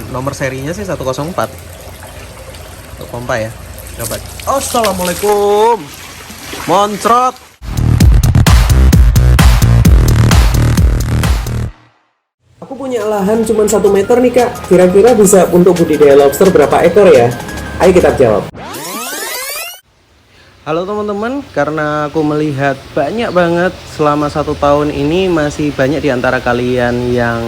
nomor serinya sih 104 untuk pompa ya. Coba. Assalamualaikum. Moncrot. Aku punya lahan cuma 1 meter nih kak. Kira-kira bisa untuk budidaya lobster berapa ekor ya? Ayo kita jawab. Halo teman-teman, karena aku melihat banyak banget selama 1 tahun ini masih banyak di antara kalian yang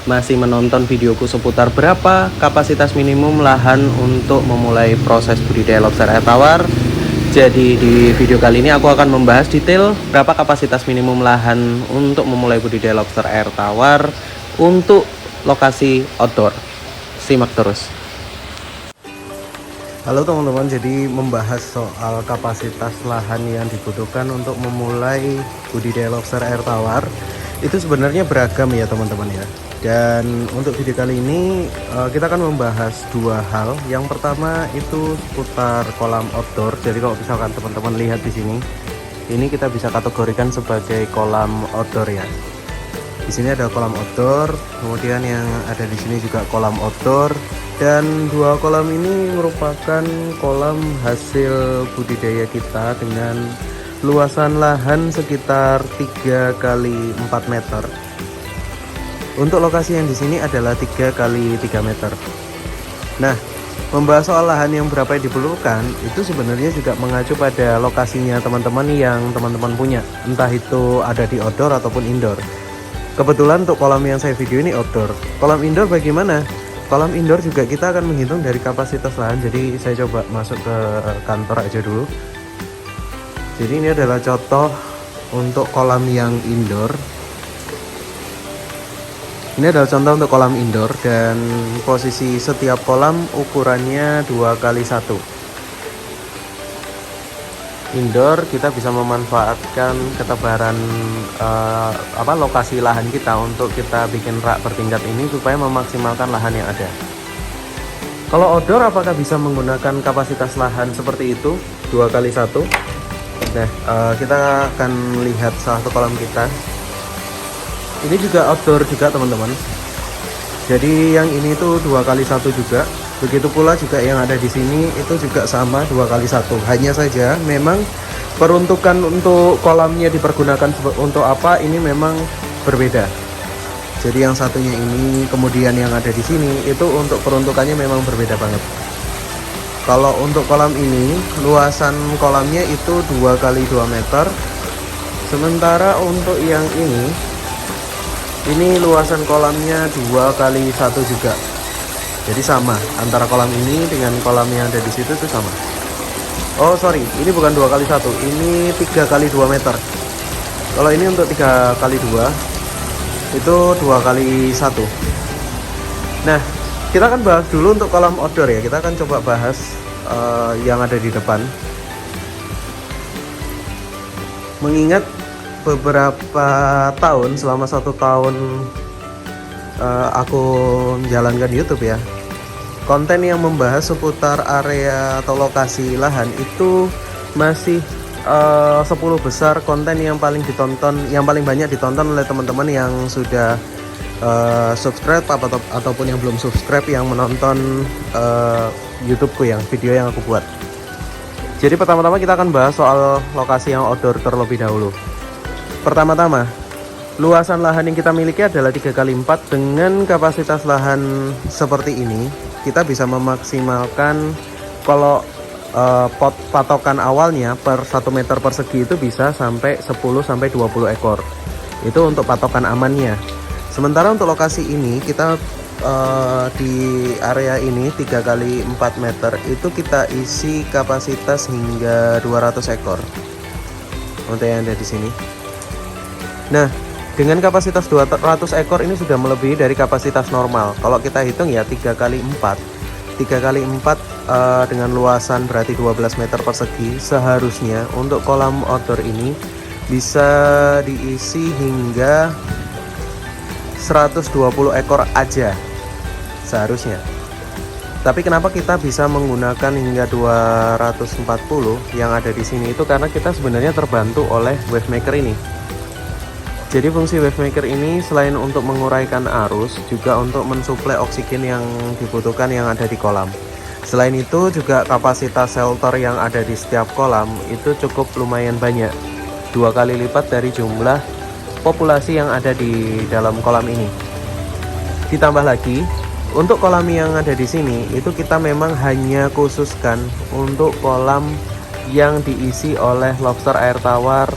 masih menonton videoku seputar berapa kapasitas minimum lahan untuk memulai proses budidaya lobster air tawar. Jadi di video kali ini aku akan membahas detail berapa kapasitas minimum lahan untuk memulai budidaya lobster air tawar untuk lokasi outdoor. Simak terus. Halo teman-teman, jadi membahas soal kapasitas lahan yang dibutuhkan untuk memulai budidaya lobster air tawar itu sebenarnya beragam ya teman-teman ya. Dan untuk video kali ini kita akan membahas dua hal. Yang pertama itu seputar kolam outdoor. Jadi kalau misalkan teman-teman lihat di sini, ini kita bisa kategorikan sebagai kolam outdoor ya. Di sini ada kolam outdoor, kemudian yang ada di sini juga kolam outdoor, dan dua kolam ini merupakan kolam hasil budidaya kita dengan luasan lahan sekitar 3 kali 4 meter. Untuk lokasi yang di sini adalah 3 kali 3 meter. Nah, membahas soal lahan yang berapa yang diperlukan itu sebenarnya juga mengacu pada lokasinya teman-teman yang teman-teman punya, entah itu ada di outdoor ataupun indoor. Kebetulan untuk kolam yang saya video ini outdoor. Kolam indoor bagaimana? Kolam indoor juga kita akan menghitung dari kapasitas lahan. Jadi saya coba masuk ke kantor aja dulu. Jadi ini adalah contoh untuk kolam yang indoor. Ini adalah contoh untuk kolam indoor dan posisi setiap kolam ukurannya 2 kali 1. Indoor kita bisa memanfaatkan ketebaran lokasi lahan kita untuk kita bikin rak bertingkat ini supaya memaksimalkan lahan yang ada. Kalau outdoor apakah bisa menggunakan kapasitas lahan seperti itu 2 kali 1? Nah, kita akan lihat salah satu kolam kita. Ini juga outdoor juga teman-teman. Jadi yang ini tuh 2 kali 1 juga. Begitu pula juga yang ada di sini itu juga sama 2 kali 1. Hanya saja memang peruntukan untuk kolamnya dipergunakan untuk apa ini memang berbeda. Jadi yang satunya ini kemudian yang ada di sini itu untuk peruntukannya memang berbeda banget. Kalau untuk kolam ini luasan kolamnya itu 2 kali 2 meter. Sementara untuk yang ini luasan kolamnya 2 kali 1 juga. Jadi sama antara kolam ini dengan kolam yang ada di situ itu sama. Oh sorry, ini bukan 2 kali 1, ini 3 kali 2 meter. Kalau ini untuk 3 kali 2 itu 2 kali 1. Nah, kita akan bahas dulu untuk kolam outdoor ya. Kita akan coba bahas yang ada di depan. Mengingat beberapa tahun, selama 1 tahun aku menjalankan YouTube ya, konten yang membahas seputar area atau lokasi lahan itu masih 10 besar konten yang paling ditonton, yang paling banyak ditonton oleh teman-teman yang sudah subscribe ataupun yang belum subscribe yang menonton YouTubeku yang video yang aku buat. Jadi pertama-tama kita akan bahas soal lokasi yang outdoor terlebih dahulu. Pertama-tama, luasan lahan yang kita miliki adalah 3 kali 4. Dengan kapasitas lahan seperti ini, kita bisa memaksimalkan kalau patokan awalnya per 1 meter persegi itu bisa sampai 10-20 ekor. Itu untuk patokan amannya. Sementara untuk lokasi ini kita di area ini 3 kali 4 meter itu kita isi kapasitas hingga 200 ekor. Untuk yang ada di sini. Nah, dengan kapasitas 200 ekor ini sudah melebihi dari kapasitas normal. Kalau kita hitung ya 3 kali 4. 3 kali 4 dengan luasan berarti 12 meter persegi. Seharusnya untuk kolam outdoor ini bisa diisi hingga 120 ekor aja seharusnya. Tapi kenapa kita bisa menggunakan hingga 240 yang ada di sini itu karena kita sebenarnya terbantu oleh wave maker ini. Jadi fungsi wave maker ini selain untuk menguraikan arus, juga untuk mensuplai oksigen yang dibutuhkan yang ada di kolam. Selain itu juga kapasitas shelter yang ada di setiap kolam itu cukup lumayan banyak, 2 kali lipat dari jumlah populasi yang ada di dalam kolam ini. Ditambah lagi, untuk kolam yang ada di sini itu kita memang hanya khususkan untuk kolam yang diisi oleh lobster air tawar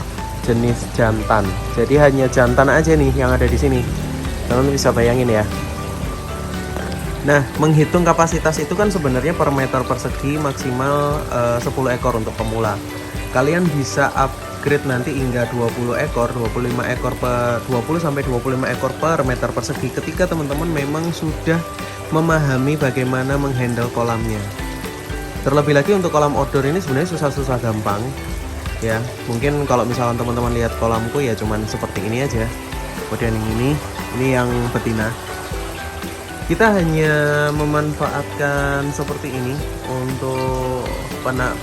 jenis jantan. Jadi hanya jantan aja nih yang ada di sini. Teman-teman bisa bayangin ya. Nah, menghitung kapasitas itu kan sebenarnya per meter persegi maksimal 10 ekor untuk pemula. Kalian bisa upgrade nanti hingga 20 ekor, 25 ekor per 20 sampai 25 ekor per meter persegi ketika teman-teman memang sudah memahami bagaimana menghandle kolamnya. Terlebih lagi untuk kolam outdoor ini sebenarnya susah-susah gampang. Ya, mungkin kalau misalkan teman-teman lihat kolamku ya cuman seperti ini aja. Kemudian ini yang betina. Kita hanya memanfaatkan seperti ini untuk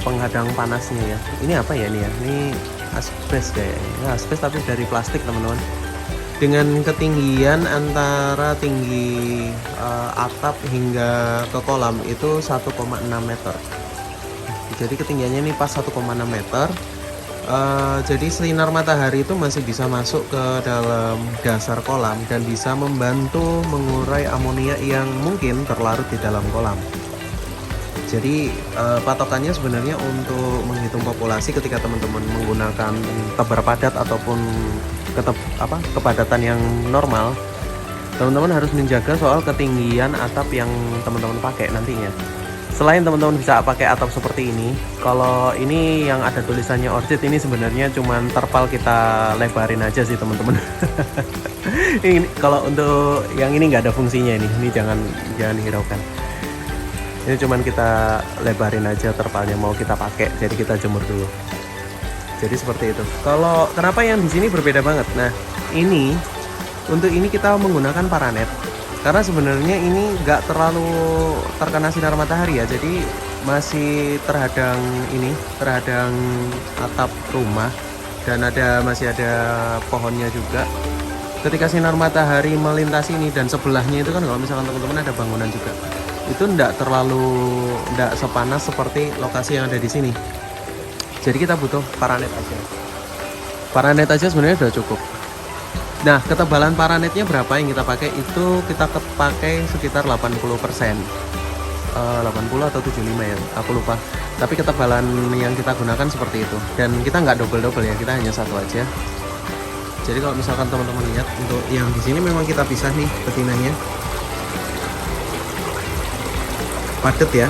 penghadang panasnya ya. Ini apa ya nih ya? Ini asbes kayaknya. Asbes tapi dari plastik teman-teman. Dengan ketinggian antara tinggi atap hingga ke kolam itu 1,6 meter. Jadi ketinggiannya ini pas 1,6 meter. Jadi sinar matahari itu masih bisa masuk ke dalam dasar kolam dan bisa membantu mengurai amonia yang mungkin terlarut di dalam kolam. Jadi patokannya sebenarnya untuk menghitung populasi ketika teman-teman menggunakan tebar padat ataupun kepadatan yang normal, teman-teman harus menjaga soal ketinggian atap yang teman-teman pakai nantinya. Selain teman-teman bisa pakai atap seperti ini, kalau ini yang ada tulisannya orchid ini sebenarnya cuman terpal kita lebarin aja sih teman-teman. Ini kalau untuk yang ini nggak ada fungsinya ini jangan hiraukan. Ini cuman kita lebarin aja terpalnya, mau kita pakai, jadi kita jemur dulu. Jadi seperti itu. Kalau kenapa yang di sini berbeda banget? Nah, untuk ini kita menggunakan paranet. Karena sebenarnya ini nggak terlalu terkena sinar matahari ya, jadi masih terhadang atap rumah dan masih ada pohonnya juga. Ketika sinar matahari melintasi ini dan sebelahnya itu kan kalau misalkan teman-teman ada bangunan juga, itu nggak sepanas seperti lokasi yang ada di sini. Jadi kita butuh paranet aja. Paranet aja sebenarnya udah cukup. Nah, ketebalan paranetnya berapa yang kita pakai? Itu kita pakai sekitar 80%. 80 atau 75 ya, aku lupa. Tapi ketebalan yang kita gunakan seperti itu. Dan kita nggak double-double ya, kita hanya satu aja. Jadi kalau misalkan teman-teman lihat, untuk yang di sini memang kita pisah nih betinanya. Padet ya.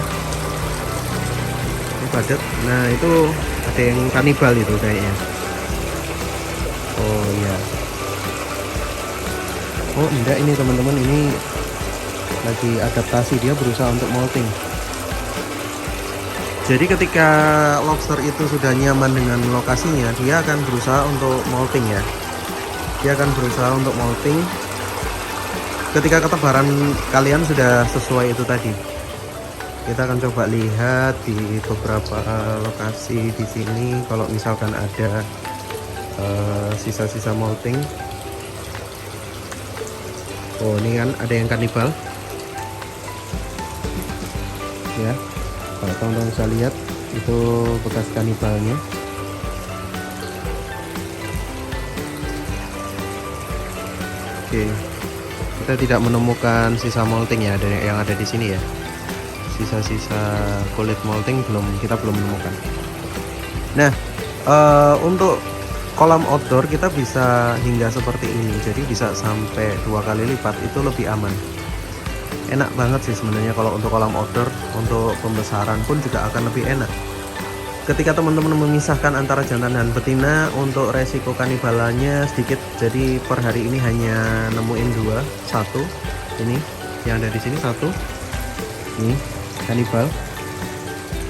Ini padet. Nah, itu ada yang kanibal itu kayaknya. Oh iya. Oh enggak, ini teman-teman, ini lagi adaptasi, dia berusaha untuk molting. Jadi ketika lobster itu sudah nyaman dengan lokasinya, dia akan berusaha untuk molting ya. Dia akan berusaha untuk molting ketika ketebaran kalian sudah sesuai itu tadi. Kita akan coba lihat di beberapa lokasi di sini kalau misalkan ada sisa-sisa molting. Oh, ini kan ada yang kanibal ya, kalau teman-teman bisa lihat itu bekas kanibalnya. Oke, kita tidak menemukan sisa molting ya, yang ada di sini ya, sisa-sisa kulit molting kita belum menemukan. Nah, untuk kolam outdoor kita bisa hingga seperti ini, jadi bisa sampai 2 kali lipat, itu lebih aman. Enak banget sih sebenarnya kalau untuk kolam outdoor, untuk pembesaran pun juga akan lebih enak. Ketika teman-teman memisahkan antara jantan dan betina, untuk resiko kanibalannya sedikit. Jadi per hari ini hanya nemuin 2, 1 ini yang ada di sini, 1 ini kanibal,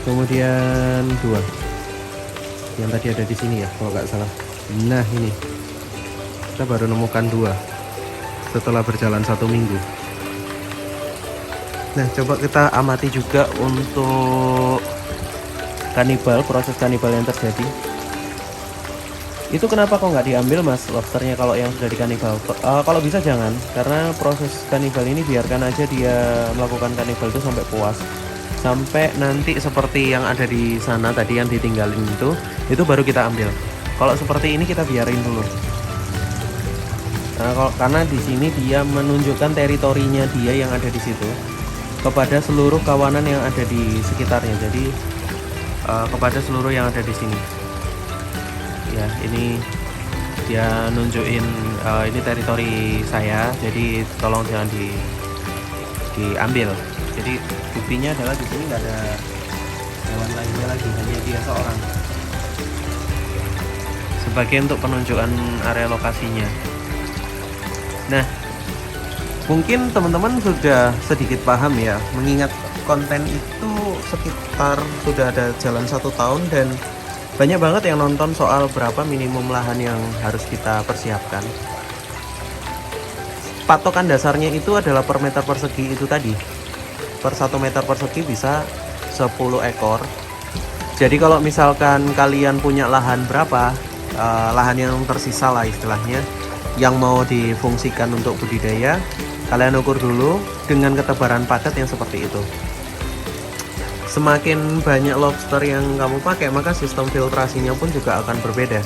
kemudian 2 yang tadi ada di sini ya kalau nggak salah. Nah, ini kita baru nemukan 2 setelah berjalan 1 minggu. Nah, coba kita amati juga untuk kanibal, proses kanibal yang terjadi. Itu kenapa kok nggak diambil mas lobsternya kalau yang sudah di kanibal? Kalau bisa jangan, karena proses kanibal ini biarkan aja dia melakukan kanibal itu sampai puas, sampai nanti seperti yang ada di sana tadi yang ditinggalin itu baru kita ambil. Kalau seperti ini kita biarin dulu. Nah, karena di sini dia menunjukkan teritorinya dia yang ada di situ kepada seluruh kawanan yang ada di sekitarnya. Jadi kepada seluruh yang ada di sini. Ya, ini dia nunjukin ini teritori saya, jadi tolong jangan diambil. Jadi buktinya adalah di sini nggak ada hewan lainnya lagi, hanya dia seorang. Sebagai untuk penunjukan area lokasinya. Nah, mungkin teman-teman sudah sedikit paham ya, mengingat konten itu sekitar sudah ada jalan 1 tahun dan banyak banget yang nonton soal berapa minimum lahan yang harus kita persiapkan. Patokan dasarnya itu adalah per meter persegi itu tadi. Per 1 meter persegi bisa 10 ekor. Jadi kalau misalkan kalian punya lahan berapa, lahan yang tersisa lah istilahnya, yang mau difungsikan untuk budidaya, kalian ukur dulu dengan ketebaran padat yang seperti itu. Semakin banyak lobster yang kamu pakai, maka sistem filtrasinya pun juga akan berbeda.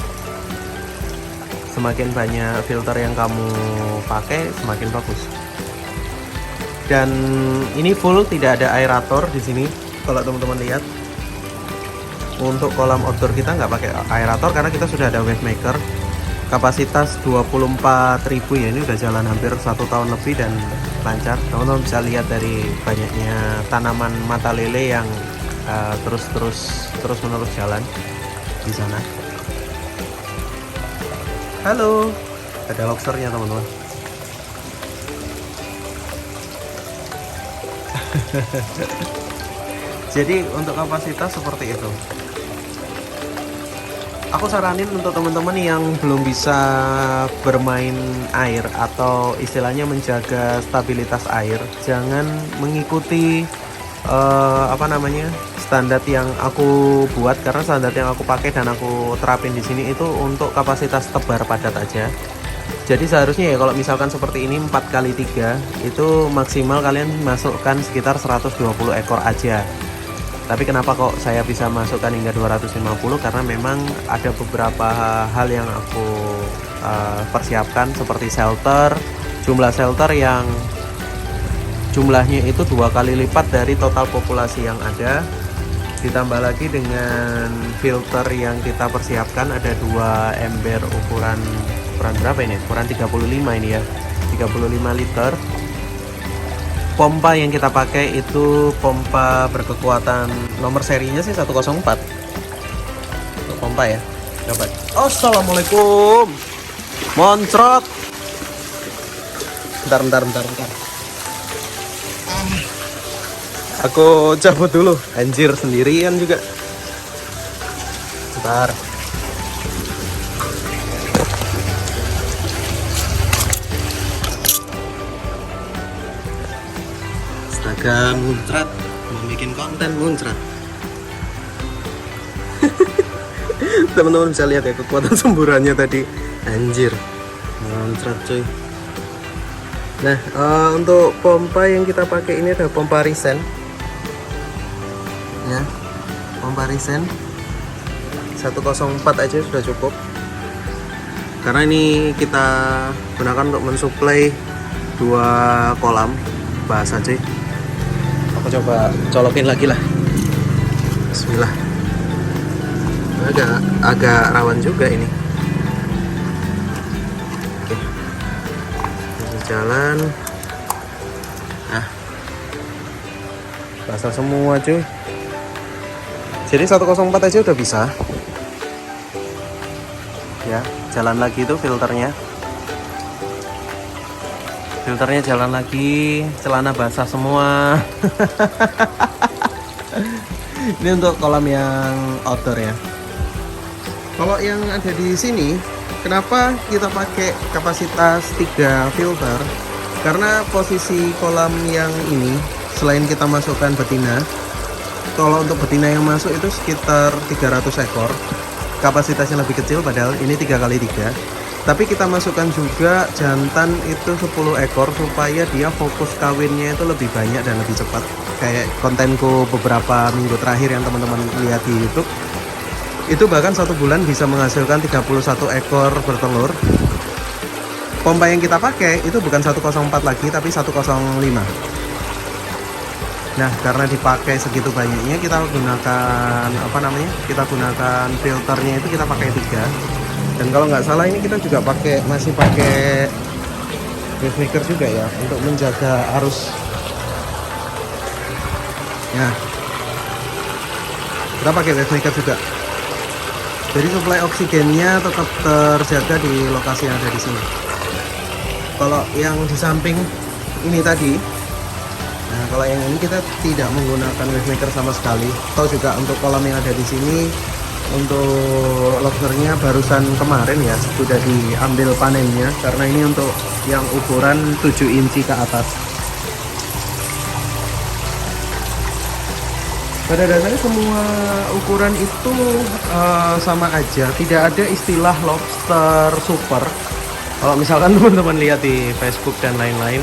Semakin banyak filter yang kamu pakai, semakin bagus. Dan ini full, tidak ada aerator di sini. Kalau teman-teman lihat, untuk kolam outdoor kita nggak pakai aerator karena kita sudah ada wave maker. Kapasitas 24.000 ya, ini udah jalan hampir 1 tahun lebih dan lancar. Teman-teman bisa lihat dari banyaknya tanaman mata lele yang terus menerus jalan di sana. Halo, ada lobsternya teman-teman. Jadi untuk kapasitas seperti itu. Aku saranin untuk teman-teman yang belum bisa bermain air atau istilahnya menjaga stabilitas air, jangan mengikuti standar yang aku buat, karena standar yang aku pakai dan aku terapin di sini itu untuk kapasitas tebar padat aja. Jadi seharusnya ya kalau misalkan seperti ini 4x3 itu maksimal kalian masukkan sekitar 120 ekor aja. Tapi kenapa kok saya bisa masukkan hingga 250? Karena memang ada beberapa hal yang aku persiapkan seperti shelter, jumlah shelter yang jumlahnya itu 2 kali lipat dari total populasi yang ada. Ditambah lagi dengan filter yang kita persiapkan, ada 2 ember ukuran berapa ini? Ukuran 35 ini ya, 35 liter. Pompa yang kita pakai itu pompa berkekuatan, nomor serinya sih 104 untuk pompa ya. Coba. Assalamualaikum. Moncrot. Bentar. Aku cabut dulu. Anjir, sendirian juga. Bentar. Astaga, muncrat. Mau bikin konten muncrat. Teman-teman bisa lihat ya kekuatan semburannya tadi. Anjir, muncrat cuy. Nah, untuk pompa yang kita pakai ini ada pompa Risen. Ya, pompa Risen 104 aja sudah cukup. Karena ini kita gunakan untuk mensuplai 2 kolam. Bahasa cuy. Aku coba colokin lagi lah. Bismillah. Agak rawan juga ini. Oke. Ini jalan. Nah. Basah semua cuy. Jadi 104 aja udah bisa. Ya, jalan lagi tuh filternya. Filternya jalan lagi, celana basah semua. Ini untuk kolam yang outdoor ya. Kalau yang ada di sini, kenapa kita pakai kapasitas 3 filter? Karena posisi kolam yang ini, selain kita masukkan betina, kalau untuk betina yang masuk itu sekitar 300 ekor. kapasitasnya lebih kecil, padahal ini 3x3. Tapi kita masukkan juga jantan itu 10 ekor supaya dia fokus kawinnya itu lebih banyak dan lebih cepat. Kayak kontenku beberapa minggu terakhir yang teman-teman lihat di YouTube, itu bahkan 1 bulan bisa menghasilkan 31 ekor bertelur. Pompa yang kita pakai itu bukan 104 lagi, tapi 105. Nah, karena dipakai segitu banyaknya, kita gunakan kita gunakan filternya itu kita pakai 3. Dan kalau nggak salah ini kita juga masih pakai wave maker juga ya, untuk menjaga arus. Ya, kita pakai wave maker juga. Jadi suplai oksigennya tetap terjaga di lokasi yang ada di sini. Kalau yang di samping ini tadi, nah kalau yang ini kita tidak menggunakan wave maker sama sekali. Atau juga untuk kolam yang ada di sini, untuk lobsternya barusan kemarin ya sudah diambil panennya, karena ini untuk yang ukuran 7 inci ke atas. Pada dasarnya semua ukuran itu sama aja, tidak ada istilah lobster super. Kalau misalkan teman-teman lihat di Facebook dan lain-lain,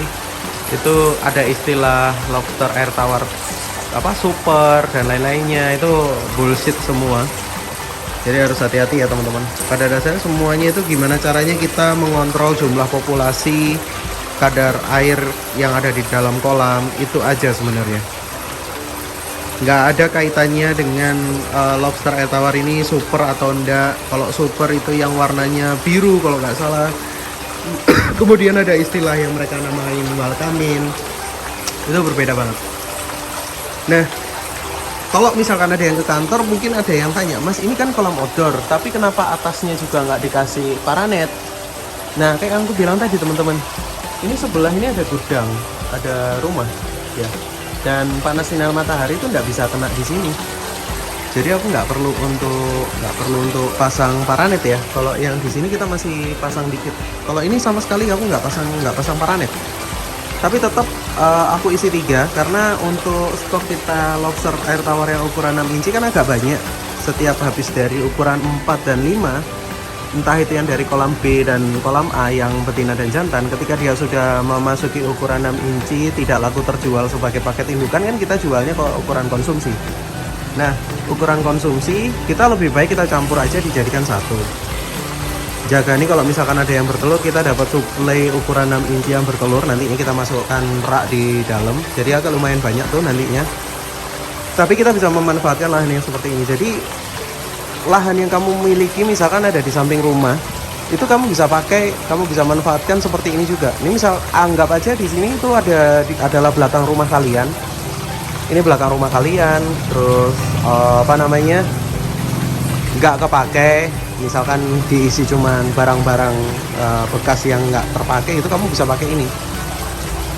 itu ada istilah lobster air tawar super dan lain-lainnya, itu bullshit semua. Jadi harus hati-hati ya teman-teman. Pada dasarnya semuanya itu gimana caranya kita mengontrol jumlah populasi, kadar air yang ada di dalam kolam, itu aja sebenarnya. Nggak ada kaitannya dengan lobster air tawar ini super atau enggak. Kalau super itu yang warnanya biru kalau nggak salah. Kemudian ada istilah yang mereka namain welkamin, itu berbeda banget. Nah, kalau misalkan ada yang ke kantor, mungkin ada yang tanya, Mas ini kan kolam outdoor, tapi kenapa atasnya juga nggak dikasih paranet? Nah, kayak yang aku bilang tadi teman-teman, ini sebelah ini ada gudang, ada rumah ya, dan panas sinar matahari itu nggak bisa kena di sini. Jadi aku nggak perlu untuk pasang paranet ya. Kalau yang di sini kita masih pasang dikit. Kalau ini sama sekali aku nggak pasang paranet. Tapi tetap aku isi 3, karena untuk stok kita lobster air tawar yang ukuran 6 inci kan agak banyak. Setiap habis dari ukuran 4 dan 5, entah itu yang dari kolam B dan kolam A yang betina dan jantan, ketika dia sudah memasuki ukuran 6 inci tidak laku terjual sebagai paket indukan, kan kita jualnya ke ukuran konsumsi. Nah, ukuran konsumsi kita lebih baik kita campur aja, dijadikan satu. Jaga nih kalau misalkan ada yang bertelur, kita dapat suplai ukuran 6 inci yang bertelur, nantinya kita masukkan rak di dalam. Jadi agak lumayan banyak tuh nantinya. Tapi kita bisa memanfaatkan lahan yang seperti ini. Jadi lahan yang kamu miliki misalkan ada di samping rumah, itu kamu bisa pakai, kamu bisa manfaatkan seperti ini juga. Ini misal anggap aja di sini itu adalah belakang rumah kalian. Ini belakang rumah kalian, terus nggak kepakai, misalkan diisi cuman barang-barang bekas yang nggak terpakai, itu kamu bisa pakai ini.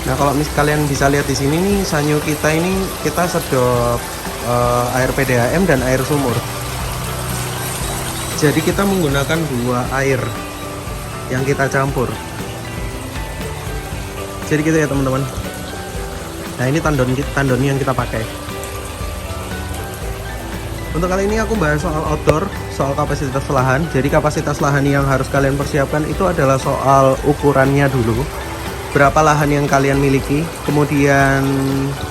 Nah, kalau kalian bisa lihat di sini nih, sanyo kita ini kita sedot air PDAM dan air sumur. Jadi kita menggunakan 2 air yang kita campur. Jadi gitu ya teman-teman. Nah, ini tandon yang kita pakai. Untuk kali ini aku bahas soal outdoor, soal kapasitas lahan. Jadi kapasitas lahan yang harus kalian persiapkan itu adalah soal ukurannya dulu. Berapa lahan yang kalian miliki, kemudian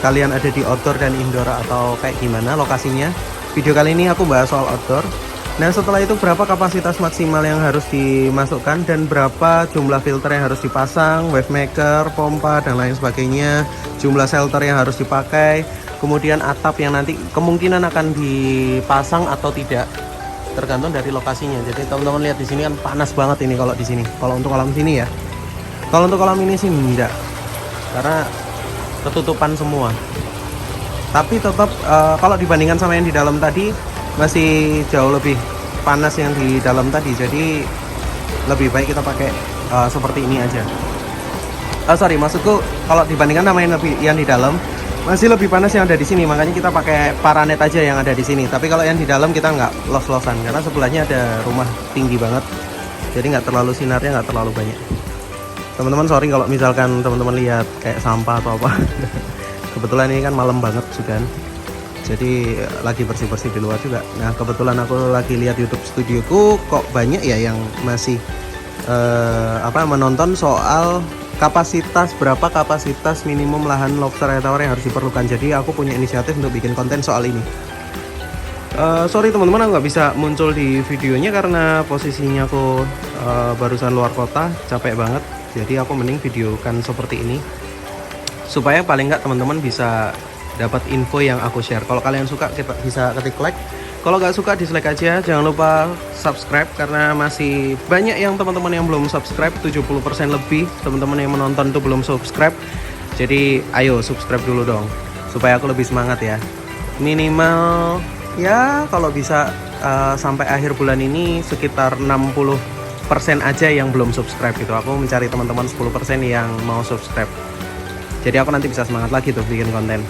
kalian ada di outdoor dan indoor atau kayak gimana lokasinya. Video kali ini aku bahas soal outdoor. Nah, setelah itu berapa kapasitas maksimal yang harus dimasukkan dan berapa jumlah filter yang harus dipasang, wave maker, pompa dan lain sebagainya, jumlah shelter yang harus dipakai, kemudian atap yang nanti kemungkinan akan dipasang atau tidak, tergantung dari lokasinya. Jadi teman-teman lihat di sini kan panas banget ini kalau di sini. Kalau untuk kolam sini ya. Kalau untuk kolam ini sih enggak, karena ketutupan semua. Tapi tetap kalau dibandingkan sama yang di dalam tadi, masih jauh lebih panas yang di dalam tadi. Jadi lebih baik kita pakai seperti ini aja. Maksudku kalau dibandingkan sama yang di dalam, masih lebih panas yang ada di sini. Makanya kita pakai paranet aja yang ada di sini. Tapi kalau yang di dalam kita nggak los-losan, karena sebelahnya ada rumah tinggi banget. Jadi nggak terlalu sinarnya, nggak terlalu banyak. Teman-teman sorry kalau misalkan teman-teman lihat kayak sampah atau apa. Kebetulan ini kan malam banget sudah. Jadi lagi bersih-bersih di luar juga. Nah kebetulan aku lagi lihat YouTube studioku kok banyak ya yang masih menonton soal berapa kapasitas minimum lahan lobster air tawar yang harus diperlukan. Jadi aku punya inisiatif untuk bikin konten soal ini. Sorry teman-teman, aku nggak bisa muncul di videonya karena posisinya aku barusan luar kota, capek banget. Jadi aku mending videokan seperti ini supaya paling nggak teman-teman bisa dapat info yang aku share. Kalau kalian suka kita bisa ketik like, kalau nggak suka dislike aja. Jangan lupa subscribe karena masih banyak yang teman-teman yang belum subscribe, 70% lebih teman-teman yang menonton itu belum subscribe. Jadi ayo subscribe dulu dong supaya aku lebih semangat ya. Minimal ya kalau bisa sampai akhir bulan ini sekitar 60% aja yang belum subscribe gitu. Aku mencari teman-teman 10% yang mau subscribe. Jadi aku nanti bisa semangat lagi tuh bikin konten.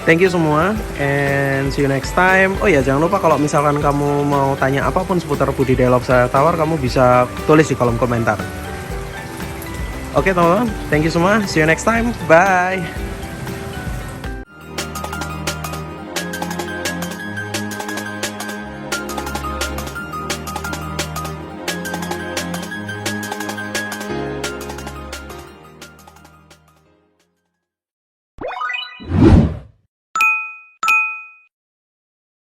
Thank you semua and see you next time. Oh ya jangan lupa kalau misalkan kamu mau tanya apapun seputar budidaya lobster tawar, kamu bisa tulis di kolom komentar. Oke teman-teman, thank you semua. See you next time. Bye.